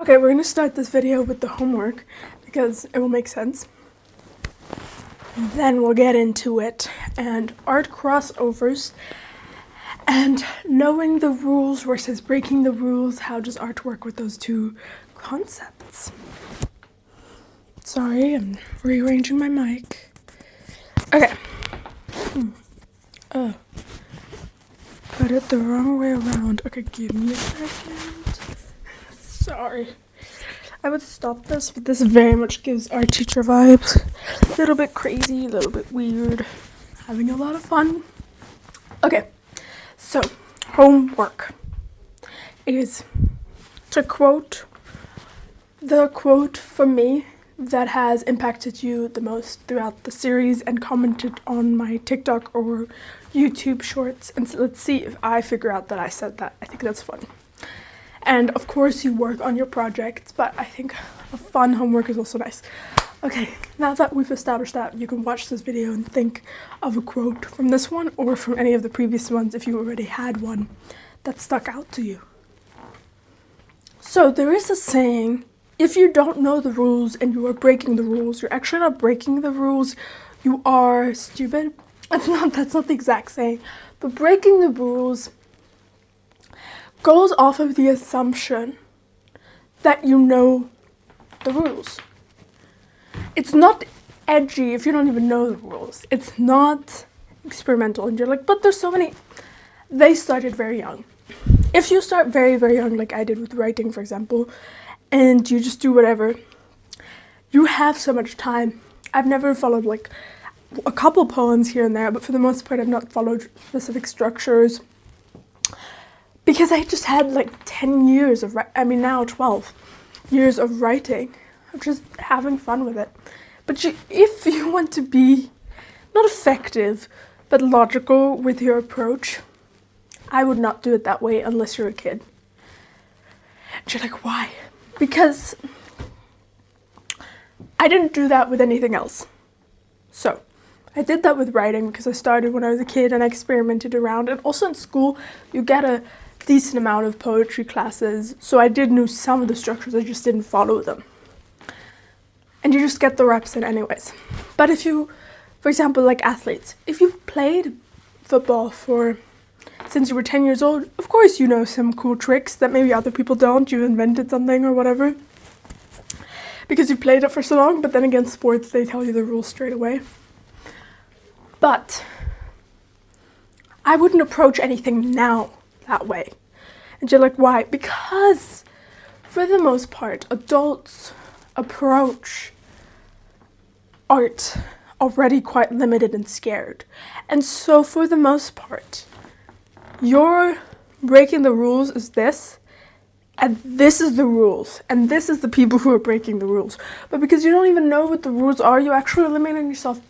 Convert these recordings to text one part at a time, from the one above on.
Okay, we're gonna start this video with the homework because it will make sense. Then we'll get into it and art crossovers and knowing the rules versus breaking the rules. How does art work with those two concepts? Sorry, I'm rearranging my mic. Okay. Oh. Put it the wrong way around. Okay, give me a second. Sorry. I would stop this, but this very much gives our teacher vibes. A little bit crazy, a little bit weird. Having a lot of fun. Okay, so homework is to quote the quote from me that has impacted you the most throughout the series and commented on my TikTok or YouTube shorts. And so let's see if I figure out that I said that. I think that's fun. And of course you work on your projects, but I think a fun homework is also nice. Okay, now that we've established that, you can watch this video and think of a quote from this one or from any of the previous ones if you already had one that stuck out to you. So there is a saying, if you don't know the rules and you are breaking the rules, you're actually not breaking the rules, you are stupid. That's not the exact saying, but breaking the rules goes off of the assumption that you know the rules. It's not edgy if you don't even know the rules. It's not experimental and you're like, but there's so many. They started very young. If you start very, very young, like I did with writing, for example, and you just do whatever, you have so much time. I've never followed like a couple poems here and there, but for the most part, I've not followed specific structures. Because I just had like 10 years of, now 12 years of writing. I'm just having fun with it. But if you want to be not effective, but logical with your approach, I would not do it that way unless you're a kid. And you're like, why? Because I didn't do that with anything else. So I did that with writing because I started when I was a kid and I experimented around. And also in school, you get a decent amount of poetry classes, so I did know some of the structures, I just didn't follow them. And you just get the reps in anyways. But if you, for example, like athletes, if you've played football since you were 10 years old, of course you know some cool tricks that maybe other people don't, you invented something or whatever, because you've played it for so long. But then again, sports, they tell you the rules straight away. But I wouldn't approach anything now that way. And you're like, why? Because for the most part, adults approach art already quite limited and scared. And so for the most part, your breaking the rules is this, and this is the rules, and this is the people who are breaking the rules. But because you don't even know what the rules are, you actually eliminate yourself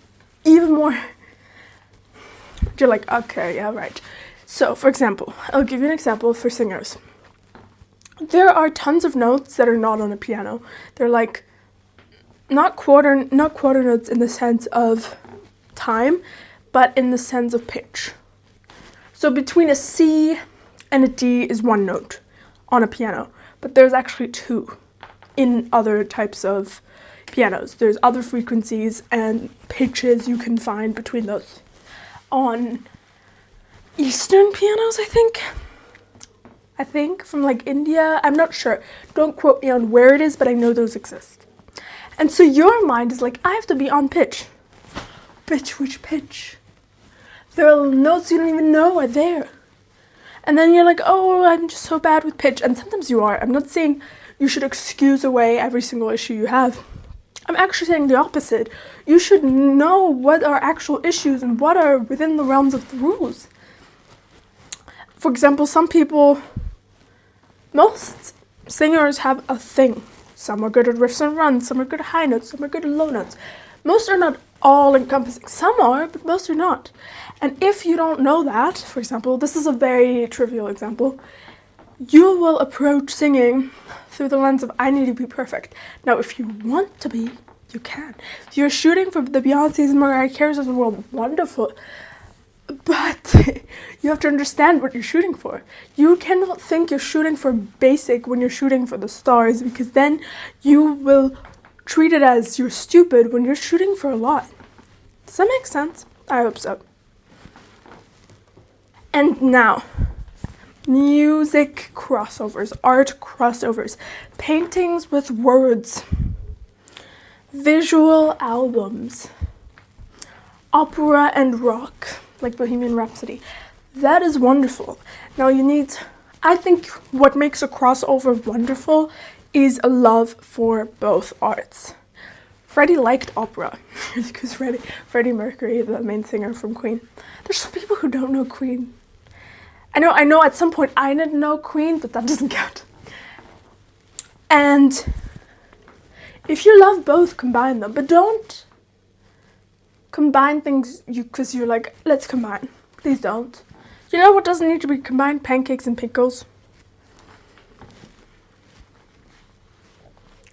even more. You're like, okay, yeah, right. So, for example, I'll give you an example for singers. There are tons of notes that are not on a piano. They're like not quarter notes in the sense of time, but in the sense of pitch. So between a C and a D is one note on a piano, but there's actually two in other types of pianos. There's other frequencies and pitches you can find between those. On Eastern pianos, I think from like India, I'm not sure. Don't quote me on where it is, but I know those exist. And so your mind is like, I have to be on pitch. Pitch, which pitch? There are notes you don't even know are there. And then you're like, oh, I'm just so bad with pitch. And sometimes you are. I'm not saying you should excuse away every single issue you have. I'm actually saying the opposite. You should know what are actual issues and what are within the realms of the rules. For example, most singers have a thing. Some are good at riffs and runs, some are good at high notes, some are good at low notes. Most are not all encompassing. Some are, but most are not. And if you don't know that, for example, this is a very trivial example, you will approach singing through the lens of, I need to be perfect. Now, if you want to be, you can. If you're shooting for the Beyoncés and Mariah Careys of the world, wonderful. But you have to understand what you're shooting for. You cannot think you're shooting for basic when you're shooting for the stars, because then you will treat it as you're stupid when you're shooting for a lot. Does that make sense? I hope so. And now, music crossovers, art crossovers, paintings with words, visual albums, opera and rock, like Bohemian Rhapsody. That is wonderful. Now I think what makes a crossover wonderful is a love for both arts. Freddie liked opera because Freddie Mercury, the main singer from Queen. There's some people who don't know Queen. I know at some point I didn't know Queen, but that doesn't count. And if you love both, combine them, but don't combine things because you're like, let's combine. Please don't. You know what doesn't need to be combined? Pancakes and pickles.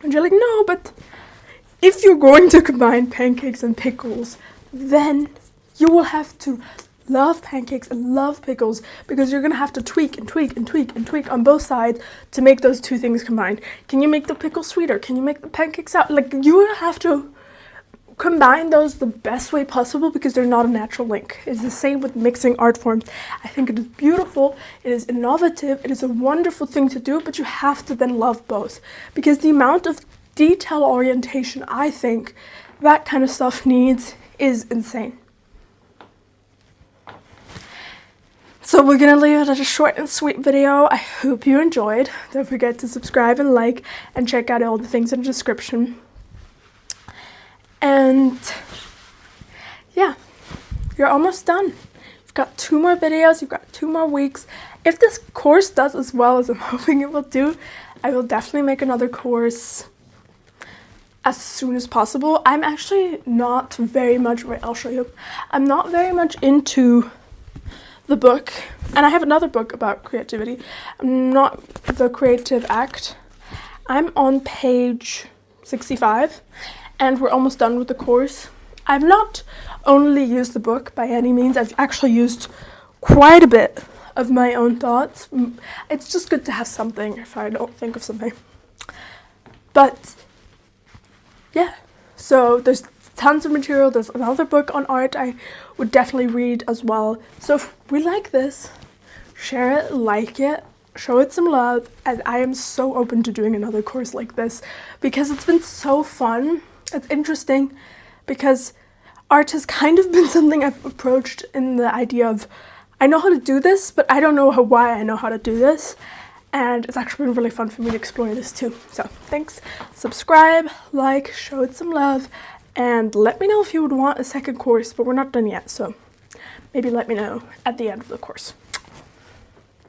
And you're like, no, but if you're going to combine pancakes and pickles, then you will have to love pancakes and love pickles, because you're going to have to tweak and tweak and tweak and tweak on both sides to make those two things combined. Can you make the pickles sweeter? Can you make the pancakes out? Like, you have to combine those the best way possible, because they're not a natural link. It's the same with mixing art forms. I think it is beautiful, it is innovative, it is a wonderful thing to do, but you have to then love both, because the amount of detail orientation I think that kind of stuff needs is insane. So we're gonna leave it at a short and sweet video. I hope you enjoyed. Don't forget to subscribe and like, and check out all the things in the description. And yeah, you're almost done. You've got 2 more videos, you've got 2 more weeks. If this course does as well as I'm hoping it will do, I will definitely make another course as soon as possible. I'm actually not very much, wait, I'll show you. I'm not very much into the book, and I have another book about creativity. I'm not the creative act. I'm on page 65. And we're almost done with the course. I've not only used the book by any means, I've actually used quite a bit of my own thoughts. It's just good to have something if I don't think of something. But yeah, so there's tons of material. There's another book on art I would definitely read as well. So if we like this, share it, like it, show it some love, and I am so open to doing another course like this, because it's been so fun. It's interesting because art has kind of been something I've approached in the idea of, I know how to do this, but I don't know why I know how to do this. And it's actually been really fun for me to explore this too. So thanks, subscribe, like, show it some love, and let me know if you would want a second course, but we're not done yet. So maybe let me know at the end of the course.